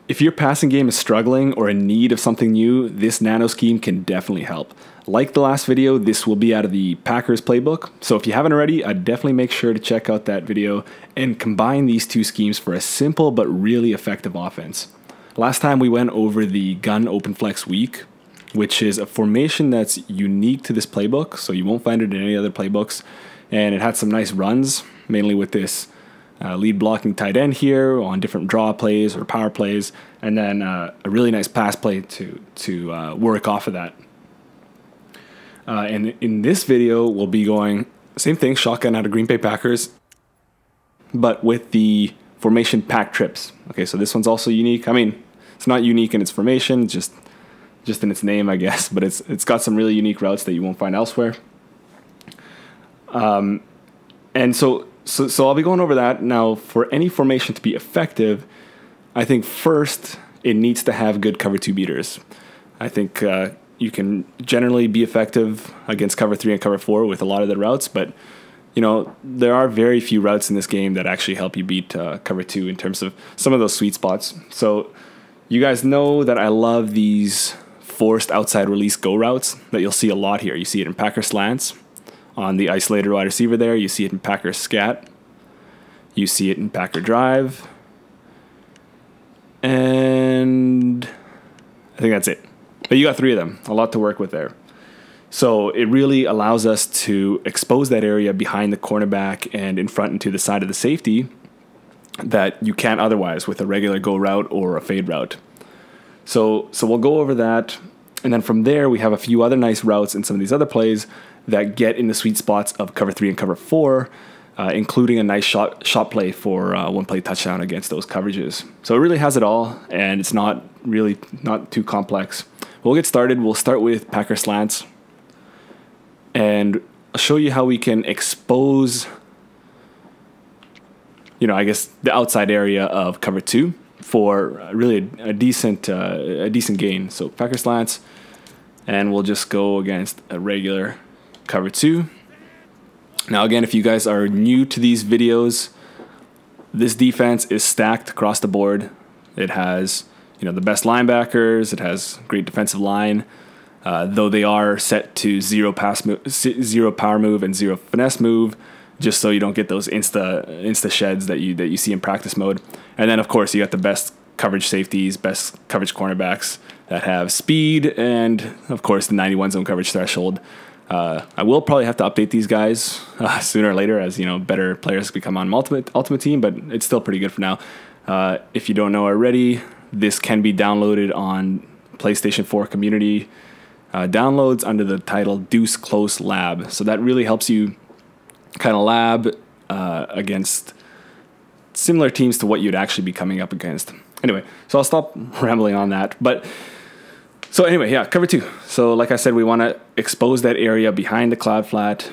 if your passing game is struggling or in need of something new, this Nanoscheme can definitely help. Like the last video, this will be out of the Packers playbook. So if you haven't already, I'd definitely make sure to check out that video and combine these two schemes for a simple but really effective offense. Last time we went over the gun open flex weak, which is a formation that's unique to this playbook. So you won't find it in any other playbooks. And it had some nice runs, mainly with this lead blocking tight end here on different draw plays or power plays, and then a really nice pass play to work off of that. And in this video, we'll be going same thing, shotgun out of Green Bay Packers, but with the formation pack trips. Okay, so this one's also unique. I mean, it's not unique in its formation, just in its name, I guess, but it's got some really unique routes that you won't find elsewhere. And so I'll be going over that. Now, for any formation to be effective, I think first it needs to have good cover 2 beaters. I think you can generally be effective against cover 3 and cover 4 with a lot of the routes, but you know, there are very few routes in this game that actually help you beat cover 2 in terms of some of those sweet spots. So you guys know that I love these forced outside release go routes that you'll see a lot here. You see it in Packer slants on the isolated wide receiver there. You see it in Packer scat. You see it in Packer drive. And I think that's it. But you got 3 of them. A lot to work with there. So it really allows us to expose that area behind the cornerback and in front and to the side of the safety that you can't otherwise with a regular go route or a fade route. So we'll go over that. And then from there, we have a few other nice routes in some of these other plays that get in the sweet spots of cover 3 and cover 4, including a nice shot play for one play touchdown against those coverages. So it really has it all, and it's not too complex. We'll get started. We'll start with Packer slants, and I'll show you how we can expose, I guess, the outside area of cover 2 for really a decent gain. So Packer slants, and we'll just go against a regular cover 2. Now again, if you guys are new to these videos, this defense is stacked across the board. It has the best linebackers. It has great defensive line, though they are set to 0 power move and 0 finesse move, just so you don't get those insta sheds that you see in practice mode. And then of course you got the best coverage safeties, best coverage cornerbacks that have speed, and of course the 91 zone coverage threshold. I will probably have to update these guys sooner or later as better players become on Ultimate Team, but it's still pretty good for now. If you don't know already, this can be downloaded on PlayStation 4 community downloads under the title Deuce Close Lab. So that really helps you kind of lab against similar teams to what you'd actually be coming up against. Anyway, so I'll stop rambling on that. But so anyway, yeah, cover 2. So like I said, we want to expose that area behind the cloud flat.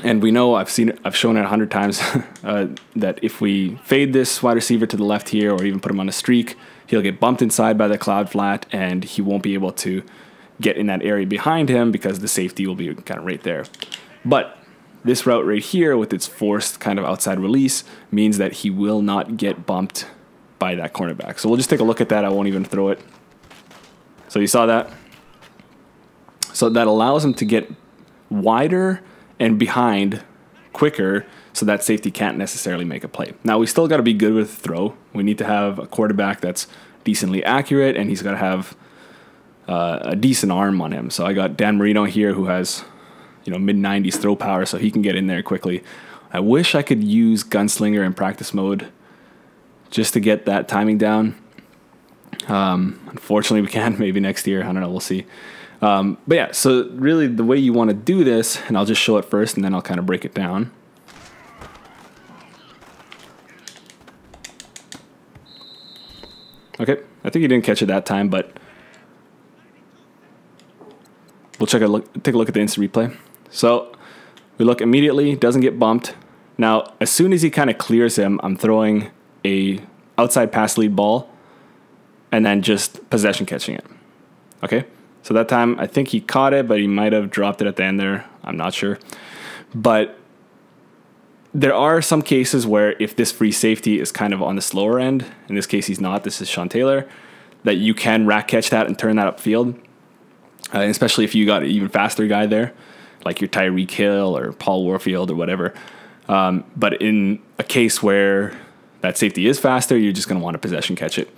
And we know, I've shown it 100 times, that if we fade this wide receiver to the left here, or even put him on a streak, he'll get bumped inside by the cloud flat, and he won't be able to get in that area behind him because the safety will be kind of right there. But this route right here with its forced kind of outside release means that he will not get bumped by that cornerback. So we'll just take a look at that. I won't even throw it. So you saw that? So that allows him to get wider and behind quicker so that safety can't necessarily make a play. Now, we still got to be good with throw. We need to have a quarterback that's decently accurate, and he's got to have a decent arm on him. So I got Dan Marino here who has mid-90s throw power, so he can get in there quickly. I wish I could use Gunslinger in practice mode just to get that timing down. Unfortunately, we can't. Maybe next year. I don't know. We'll see. But yeah, so really the way you want to do this, and I'll just show it first, and then I'll kind of break it down. Okay, I think you didn't catch it that time, but we'll take a look at the instant replay. So we look immediately, doesn't get bumped. Now, as soon as he kind of clears him, I'm throwing a outside pass lead ball and then just possession catching it. Okay, so that time I think he caught it, but he might have dropped it at the end there. I'm not sure. But there are some cases where if this free safety is kind of on the slower end, in this case he's not, this is Sean Taylor, that you can rack catch that and turn that upfield. Especially if you got an even faster guy there, like your Tyreek Hill or Paul Warfield or whatever. But in a case where that safety is faster, you're just going to want to possession catch it.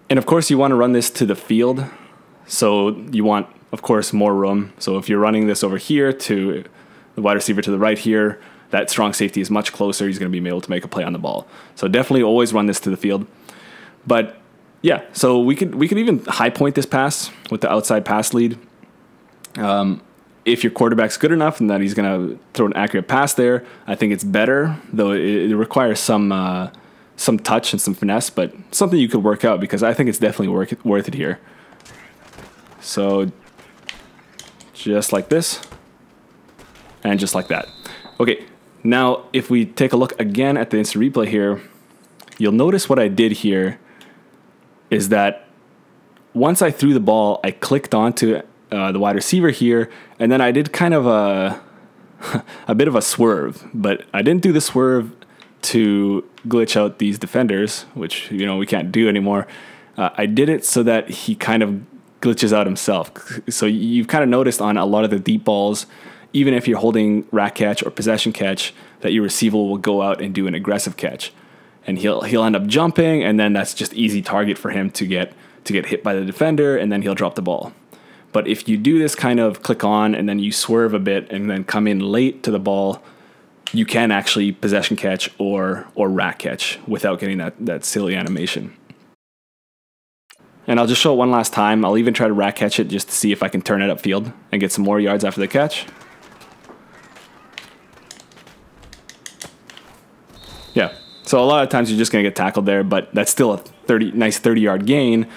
And of course, you want to run this to the field. So you want, of course, more room. So if you're running this over here to the wide receiver to the right here, that strong safety is much closer. He's going to be able to make a play on the ball. So definitely always run this to the field. But yeah, so we could even high point this pass with the outside pass lead. If your quarterback's good enough and that he's going to throw an accurate pass there, I think it's better, though it requires some touch and some finesse, but something you could work out because I think it's definitely worth it here. So just like this and just like that. Okay, now if we take a look again at the instant replay here, you'll notice what I did here is that once I threw the ball, I clicked onto the wide receiver here, and then I did kind of a bit of a swerve, but I didn't do the swerve to glitch out these defenders, which we can't do anymore. I did it so that he kind of glitches out himself. So you've kind of noticed on a lot of the deep balls, even if you're holding rack catch or possession catch, that your receiver will go out and do an aggressive catch, and he'll end up jumping, and then that's just easy target for him to get hit by the defender, and then he'll drop the ball. But if you do this kind of click on and then you swerve a bit and then come in late to the ball, you can actually possession catch or rack catch without getting that silly animation. And I'll just show it one last time. I'll even try to rack catch it just to see if I can turn it upfield and get some more yards after the catch. Yeah, so a lot of times you're just going to get tackled there, but that's still a nice 30-yard gain,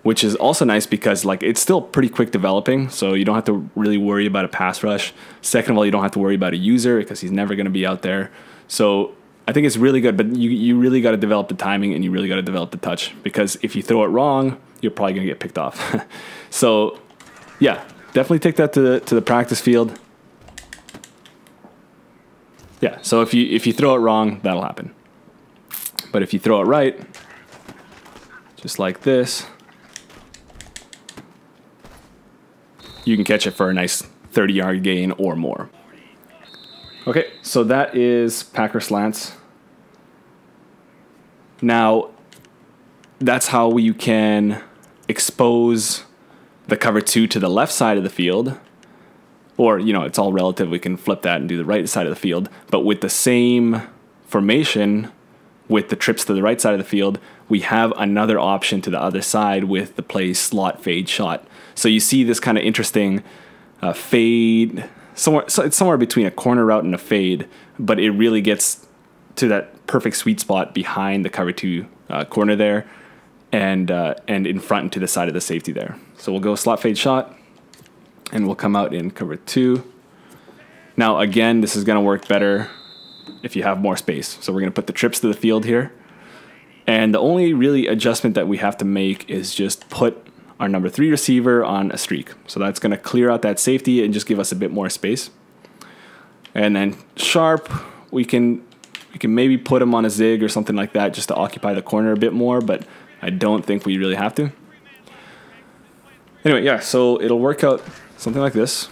which is also nice because it's still pretty quick developing, so you don't have to really worry about a pass rush. Second of all, you don't have to worry about a user because he's never going to be out there. So I think it's really good, but you really got to develop the timing and you really got to develop the touch, because if you throw it wrong, you're probably going to get picked off. So yeah, definitely take that to the practice field. Yeah, so if you throw it wrong, that'll happen. But if you throw it right, just like this, you can catch it for a nice 30-yard gain or more. Okay, so that is Packer slants. Now, that's how you can expose the cover 2 to the left side of the field. Or, it's all relative. We can flip that and do the right side of the field. But with the same formation, with the trips to the right side of the field, we have another option to the other side with the play slot fade shot. So you see this kind of interesting fade. So it's somewhere between a corner route and a fade, but it really gets to that perfect sweet spot behind the cover 2 corner there, and in front and to the side of the safety there. So we'll go slot fade shot, and we'll come out in cover 2. Now again, this is going to work better if you have more space. So we're going to put the trips to the field here, and the only really adjustment that we have to make is just put our number 3 receiver on a streak. So that's going to clear out that safety and just give us a bit more space. And then sharp, we can maybe put him on a zig or something like that just to occupy the corner a bit more, but I don't think we really have to. Anyway, yeah, so it'll work out something like this.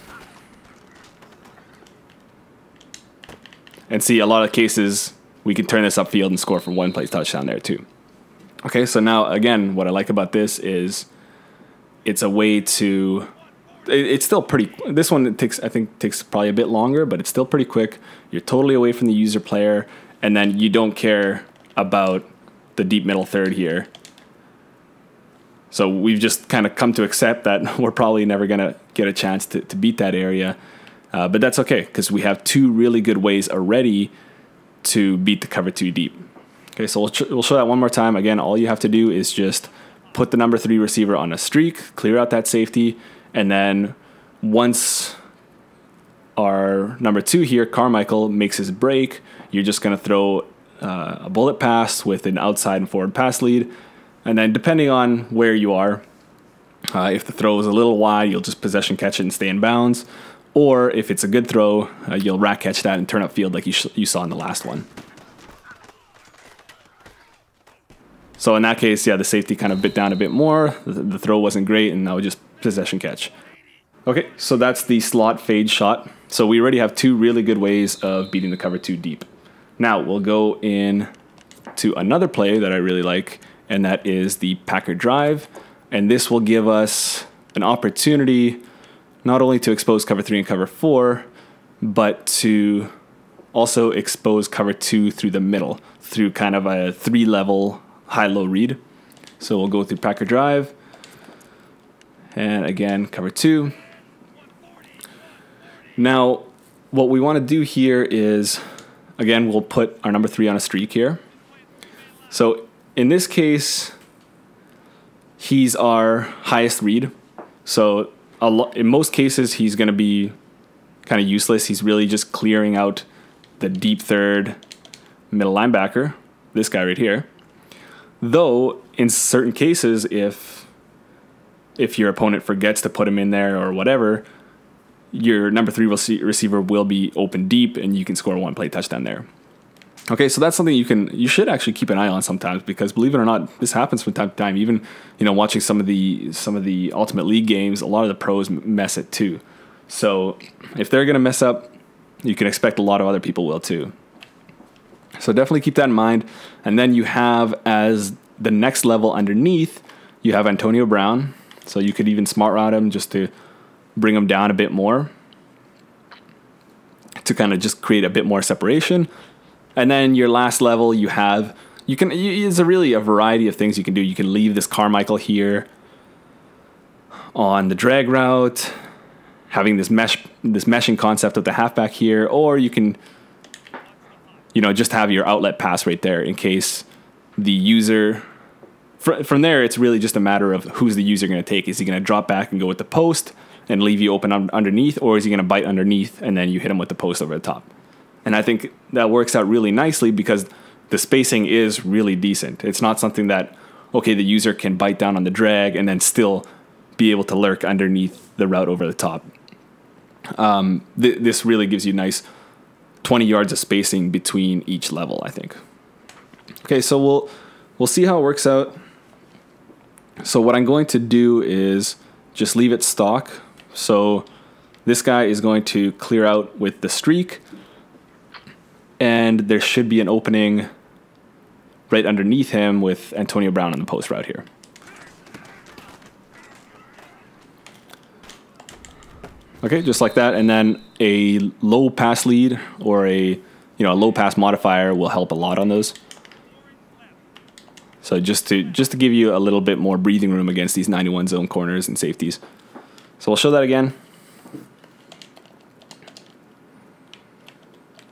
And see, a lot of cases, we can turn this upfield and score for one play touchdown there too. Okay, so now, again, what I like about this is it's a way to, it's still pretty, this one I think takes probably a bit longer, but it's still pretty quick. You're totally away from the user player, and then you don't care about the deep middle third here. So we've just kind of come to accept that we're probably never going to get a chance to beat that area. But that's okay, because we have 2 really good ways already to beat the cover 2 deep. Okay, so we'll show that one more time. Again, all you have to do is just put the number 3 receiver on a streak, clear out that safety, and then once our number 2 here, Carmichael, makes his break, you're just going to throw a bullet pass with an outside and forward pass lead. And then depending on where you are, if the throw is a little wide, you'll just possession catch it and stay in bounds. Or if it's a good throw, you'll rack catch that and turn up field like you saw in the last one. So in that case, yeah, the safety kind of bit down a bit more. The throw wasn't great, and that was just possession catch. Okay, so that's the slot fade shot. So we already have two really good ways of beating the cover two deep. Now we'll go in to another play that I really like, and that is the Packer drive. And this will give us an opportunity not only to expose cover three and cover four, but to also expose cover two through the middle, through kind of a 3-level high-low read. So we'll go through Packer drive, and again, cover two. Now, what we want to do here is, again, we'll put our number 3 on a streak here. So in this case, he's our highest read. So in most cases, he's going to be kind of useless. He's really just clearing out the deep third middle linebacker, this guy right here. Though, in certain cases, if your opponent forgets to put him in there or whatever, your number 3 receiver will be open deep, and you can score a one-play touchdown there. Okay, so that's something you should actually keep an eye on sometimes, because believe it or not, this happens from time to time. Even watching some of the Ultimate League games, a lot of the pros mess it too. So if they're gonna mess up, you can expect a lot of other people will too. So definitely keep that in mind. And then you have, as the next level underneath, you have Antonio Brown. So you could even smart route him just to bring him down a bit more, to kind of just create a bit more separation. And then your last level, it's really a variety of things you can do. You can leave this Carmichael here on the drag route, having this meshing concept with the halfback here, or you can, just have your outlet pass right there in case the user. From there, it's really just a matter of who's the user going to take. Is he going to drop back and go with the post and leave you open underneath, or is he going to bite underneath and then you hit him with the post over the top? And I think that works out really nicely because the spacing is really decent. It's not something that, okay, the user can bite down on the drag and then still be able to lurk underneath the route over the top. This really gives you nice 20 yards of spacing between each level, I think. Okay, so we'll see how it works out. So what I'm going to do is just leave it stock. So this guy is going to clear out with the streak, and there should be an opening right underneath him with Antonio Brown on the post route here. Okay, just like that. And then a low pass lead or a low pass modifier will help a lot on those. So just to give you a little bit more breathing room against these 91 zone corners and safeties. So we'll show that again.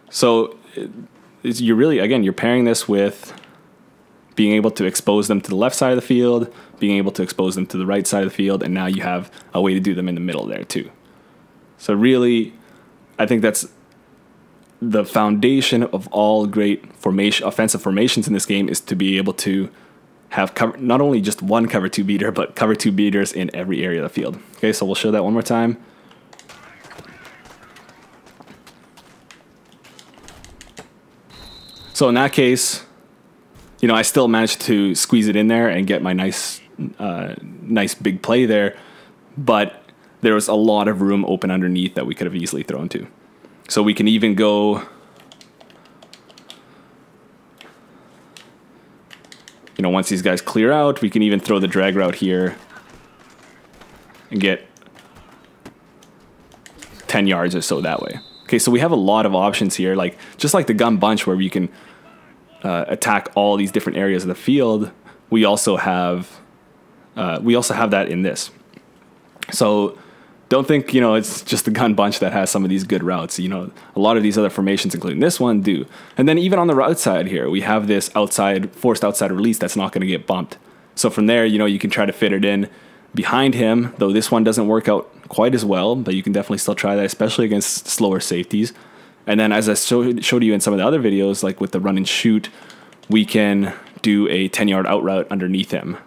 So you're pairing this with being able to expose them to the left side of the field, being able to expose them to the right side of the field, and now you have a way to do them in the middle there too. So really, I think that's the foundation of all great offensive formations in this game, is to be able to have not only just one cover 2 beater, but cover 2 beaters in every area of the field. Okay, so we'll show that one more time. So in that case, I still managed to squeeze it in there and get my nice big play there, but there was a lot of room open underneath that we could have easily thrown to. So we can even go, once these guys clear out, we can even throw the drag route here and get 10 yards or so that way. Okay, so we have a lot of options here, just like the gun bunch where we can attack all these different areas of the field. We also have that in this. So don't think, it's just the gun bunch that has some of these good routes. A lot of these other formations, including this one, do. And then even on the route side here, we have this forced outside release that's not going to get bumped. So from there, you can try to fit it in behind him, though this one doesn't work out quite as well, but you can definitely still try that, especially against slower safeties. And then as I showed you in some of the other videos, like with the run and shoot, we can do a 10-yard out route underneath him,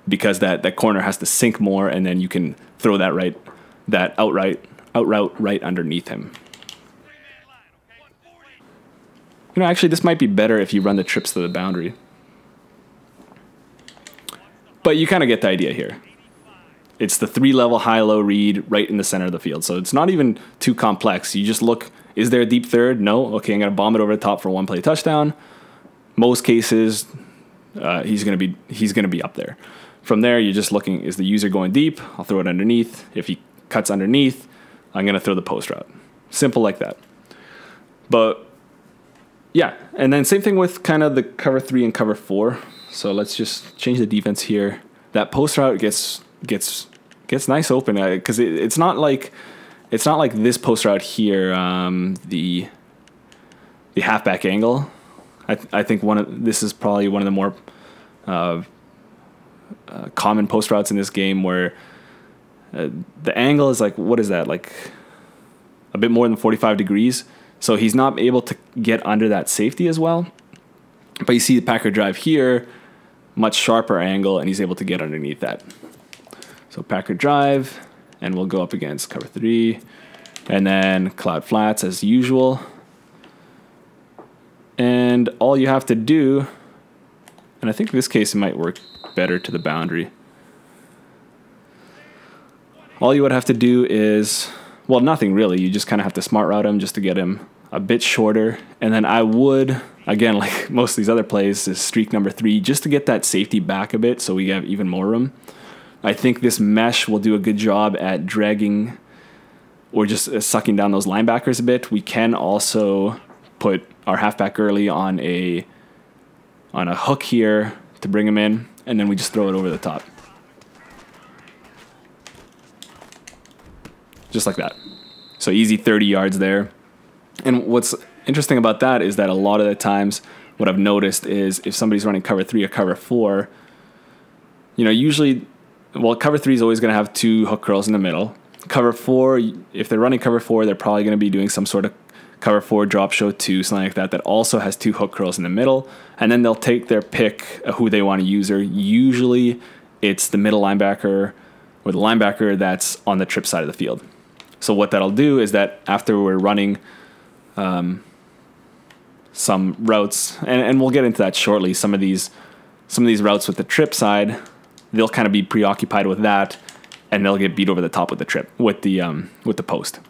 because that corner has to sink more, and then you can throw that outright out route right underneath him. You know, actually, this might be better if you run the trips to the boundary. But you kind of get the idea here. It's the 3-level high-low read right in the center of the field. So it's not even too complex. You just look, is there a deep third? No. Okay, I'm going to bomb it over the top for 1-play touchdown. Most cases, he's going to be up there. From there, you're just looking, is the user going deep? I'll throw it underneath. If he cuts underneath, I'm going to throw the post route. Simple like that. But yeah, and then same thing with kind of the cover 3 and cover 4. So let's just change the defense here. That post route gets nice open because it's not like this post route here. The halfback angle. I think this is probably one of the more common post routes in this game where the angle is like, what is that, like a bit more than 45 degrees. So he's not able to get under that safety as well. But you see the Packer drive here, much sharper angle, and he's able to get underneath that. So Packer drive, and we'll go up against cover 3, and then cloud flats as usual. And all you have to do, and I think in this case it might work better to the boundary. All you would have to do is, well, nothing really. You just kind of have to smart route him just to get him a bit shorter. And then I would, again, like most of these other plays, is streak number 3 just to get that safety back a bit so we have even more room. I think this mesh will do a good job at dragging or just sucking down those linebackers a bit. We can also put our halfback early on a hook here to bring him in, and then we just throw it over the top. Just like that. So easy 30 yards there. And what's interesting about that is that a lot of the times what I've noticed is if somebody's running cover 3 or cover 4, you know, usually, well, cover 3 is always going to have 2 hook curls in the middle. Cover 4, if they're running cover 4, they're probably going to be doing some sort of cover 4 drop show 2, something like that, that also has 2 hook curls in the middle. And then they'll take their pick of who they want to use. Usually it's the middle linebacker or the linebacker that's on the trip side of the field. So what that'll do is that after we're running some routes, and we'll get into that shortly, some of these routes with the trip side, they'll kind of be preoccupied with that, and they'll get beat over the top with the trip, with the post.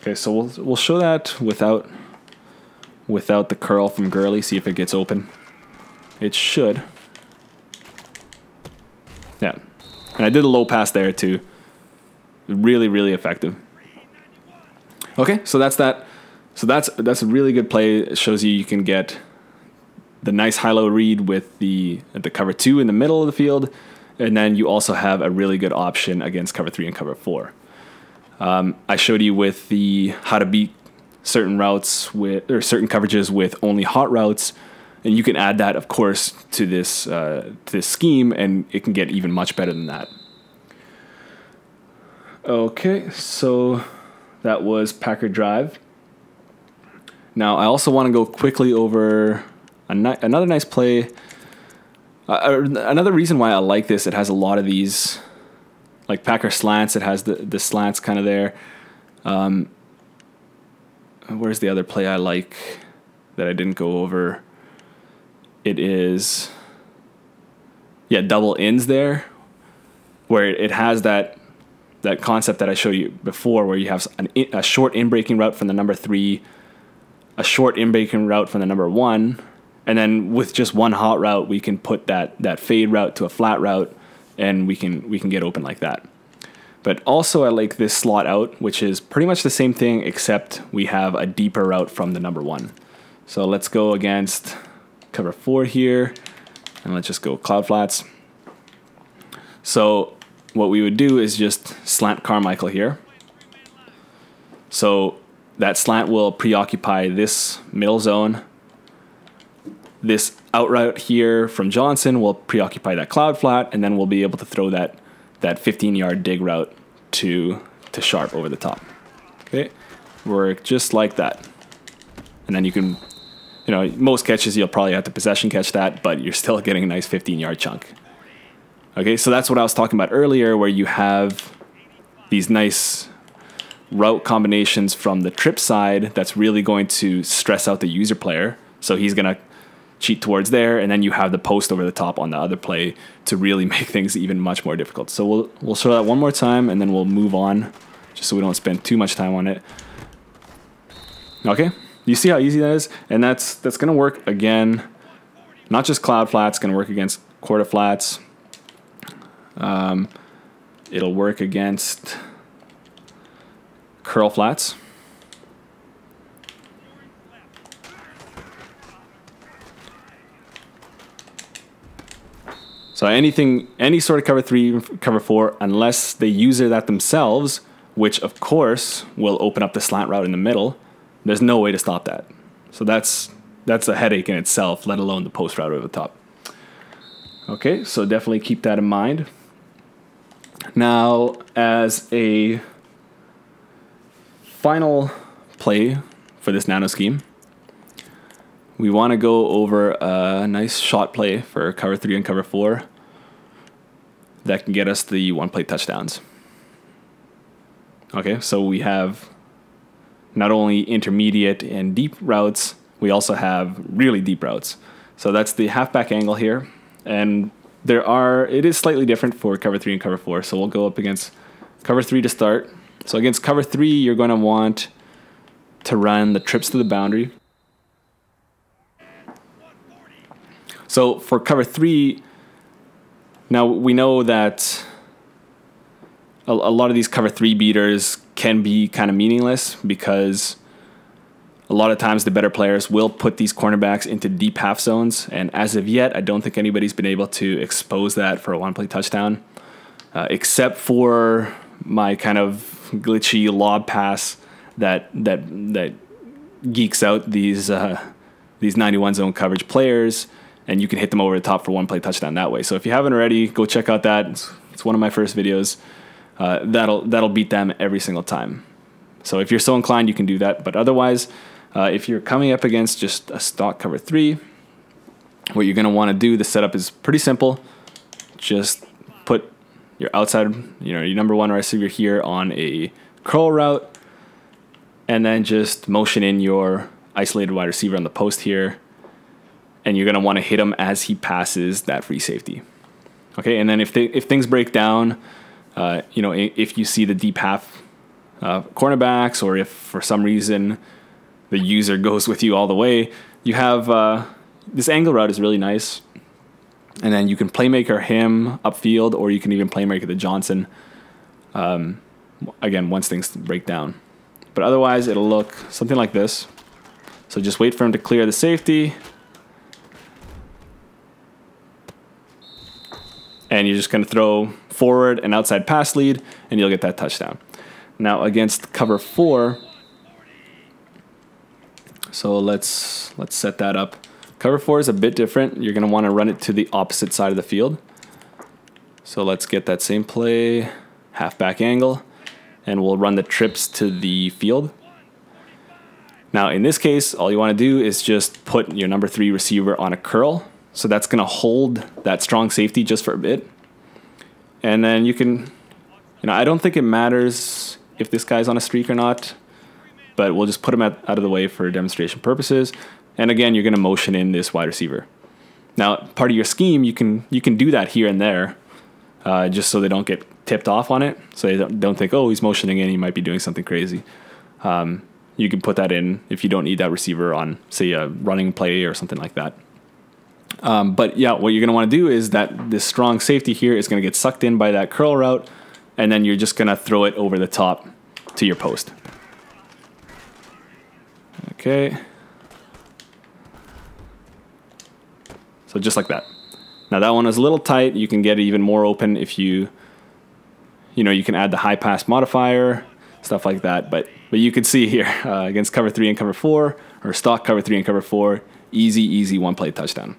Okay, so we'll show that without the curl from Gurley, see if it gets open. It should. Yeah. And I did a low pass there too. Really, really effective. Okay, so that's that. So that's a really good play. It shows you can get the nice high-low read with the cover 2 in the middle of the field, and then you also have a really good option against cover 3 and cover 4. I showed you with the how to beat certain routes or certain coverages with only hot routes, and you can add that, of course, to this scheme, and it can get even much better than that. Okay, so that was Packer drive. Now I also want to go quickly over another nice play. Another reason why I like this, it has a lot of these, like Packer slants. It has the slants kind of there. Where's the other play I like that I didn't go over? It is, yeah, double ins there, where it has that concept that I showed you before, where you have a short in-breaking route from the number 3, a short in-breaking route from the number 1, and then with just one hot route, we can put that fade route to a flat route, and we can get open like that. But also I like this slot out, which is pretty much the same thing, except we have a deeper route from the number 1. So let's go against cover 4 here, and let's just go cloud flats. So what we would do is just slant Carmichael here. So that slant will preoccupy this middle zone. This out route here from Johnson will preoccupy that cloud flat, and then we'll be able to throw that 15-yard dig route to Sharp over the top. Okay, work just like that. And then you can, you know, most catches you'll probably have to possession catch that, but you're still getting a nice 15-yard chunk. Okay, so that's what I was talking about earlier, where you have these nice route combinations from the trip side that's really going to stress out the user player. So he's going to cheat towards there, and then you have the post over the top on the other play to really make things even much more difficult. So we'll show that one more time, and then we'll move on, just so we don't spend too much time on it. Okay, you see how easy that is? And that's going to work again, not just cloud flats, going to work against quarter flats. It'll work against curl flats. So any sort of cover 3, cover 4, unless they user that themselves, which of course will open up the slant route in the middle, there's no way to stop that. So that's a headache in itself, let alone the post route over the top. Okay, so definitely keep that in mind. Now, as a final play for this nano scheme, we want to go over a nice shot play for cover 3 and cover 4 that can get us the one-play touchdowns. Okay, so we have not only intermediate and deep routes, we also have really deep routes. So that's the halfback angle here, and it is slightly different for cover 3 and cover 4. So we'll go up against cover 3 to start. So against cover 3, you're going to want to run the trips to the boundary. So for cover 3, now we know that a lot of these cover 3 beaters can be kind of meaningless because a lot of times the better players will put these cornerbacks into deep half zones, and as of yet, I don't think anybody's been able to expose that for a one-play touchdown, except for my kind of glitchy lob pass that geeks out these 91 zone coverage players, and you can hit them over the top for one-play touchdown that way. So if you haven't already, go check out that. It's one of my first videos. That'll beat them every single time. So if you're so inclined, you can do that. But otherwise, if you're coming up against just a stock cover 3, what you're going to want to do, the setup is pretty simple. Just put your outside, your number 1 receiver here on a curl route, and then just motion in your isolated wide receiver on the post here. And you're going to want to hit him as he passes that free safety. Okay, and then if things break down, if you see the deep half cornerbacks, or if for some reason the user goes with you all the way, you have this angle route is really nice. And then you can playmaker him upfield, or you can even playmaker the Johnson, again, once things break down. But otherwise, it'll look something like this. So just wait for him to clear the safety. And you're just going to throw forward an outside pass lead, and you'll get that touchdown. Now against cover 4, so let's set that up. Cover 4 is a bit different. You're going to want to run it to the opposite side of the field. So let's get that same play, halfback angle, and we'll run the trips to the field. Now in this case, all you want to do is just put your number 3 receiver on a curl. So that's going to hold that strong safety just for a bit. And then you can, I don't think it matters if this guy's on a streak or not, but we'll just put him out of the way for demonstration purposes. And again, you're going to motion in this wide receiver. Now, part of your scheme, you can do that here and there, just so they don't get tipped off on it. So they don't think, oh, he's motioning in, he might be doing something crazy. You can put that in if you don't need that receiver on, say, a running play or something like that. But yeah, what you're going to want to do is that this strong safety here is going to get sucked in by that curl route, and then you're just going to throw it over the top to your post. Okay. So just like that. Now that one is a little tight. You can get it even more open if you can add the high pass modifier, stuff like that. But you can see here against cover 3 and cover 4, or stock cover 3 and cover 4, easy one-play touchdown.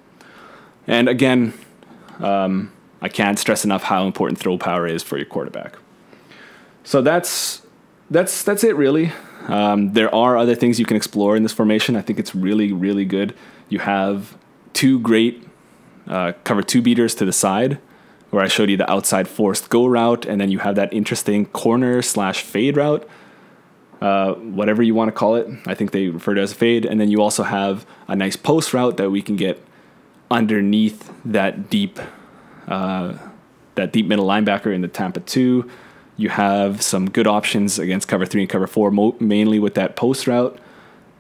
And again, I can't stress enough how important throw power is for your quarterback. So that's it really. There are other things you can explore in this formation. I think it's really good. You have 2 great cover 2 beaters to the side, where I showed you the outside forced go route, and then you have that interesting corner / fade route. whatever you want to call it. I think they refer to it as a fade. And then you also have a nice post route that we can get underneath that deep middle linebacker in the Tampa 2. You have some good options against cover 3 and cover 4, mainly with that post route.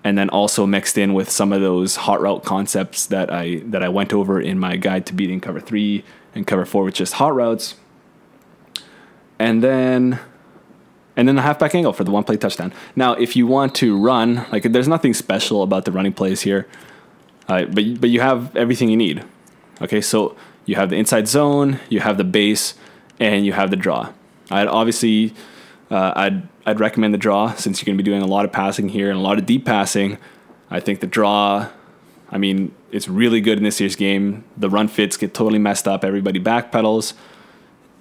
And then also mixed in with some of those hot route concepts that I went over in my guide to beating cover 3 and cover 4 with just hot routes. And then the halfback angle for the one play touchdown. Now, if you want to run, like there's nothing special about the running plays here, but you have everything you need. Okay, so you have the inside zone, you have the base, and you have the draw. I'd recommend the draw since you're going to be doing a lot of passing here and a lot of deep passing. I think the draw, I mean, it's really good in this year's game. The run fits get totally messed up. Everybody backpedals,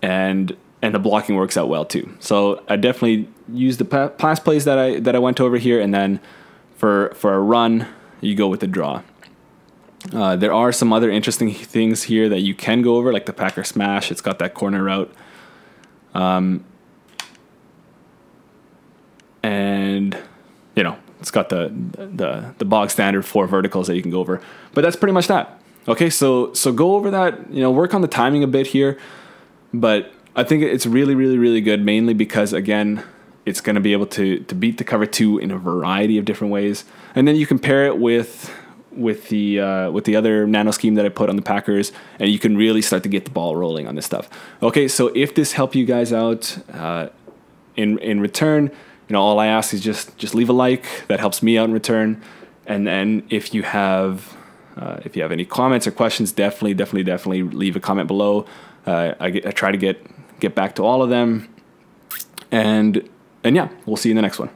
and the blocking works out well too. So I definitely use the pass plays that I went over here, and then for a run, you go with the draw. There are some other interesting things here that you can go over, like the Packer smash. It's got that corner route. And it's got the bog standard 4 verticals that you can go over, but that's pretty much that. Okay, so go over that. Work on the timing a bit here, but I think it's really, really, really good. Mainly because again, it's going to be able to beat the cover 2 in a variety of different ways, and then you compare it with the other nano scheme that I put on the Packers, and you can really start to get the ball rolling on this stuff. Okay, so if this helped you guys out, in return, all I ask is just leave a like. That helps me out in return. And then if you have any comments or questions, definitely leave a comment below. I try to get back to all of them. And yeah, we'll see you in the next one.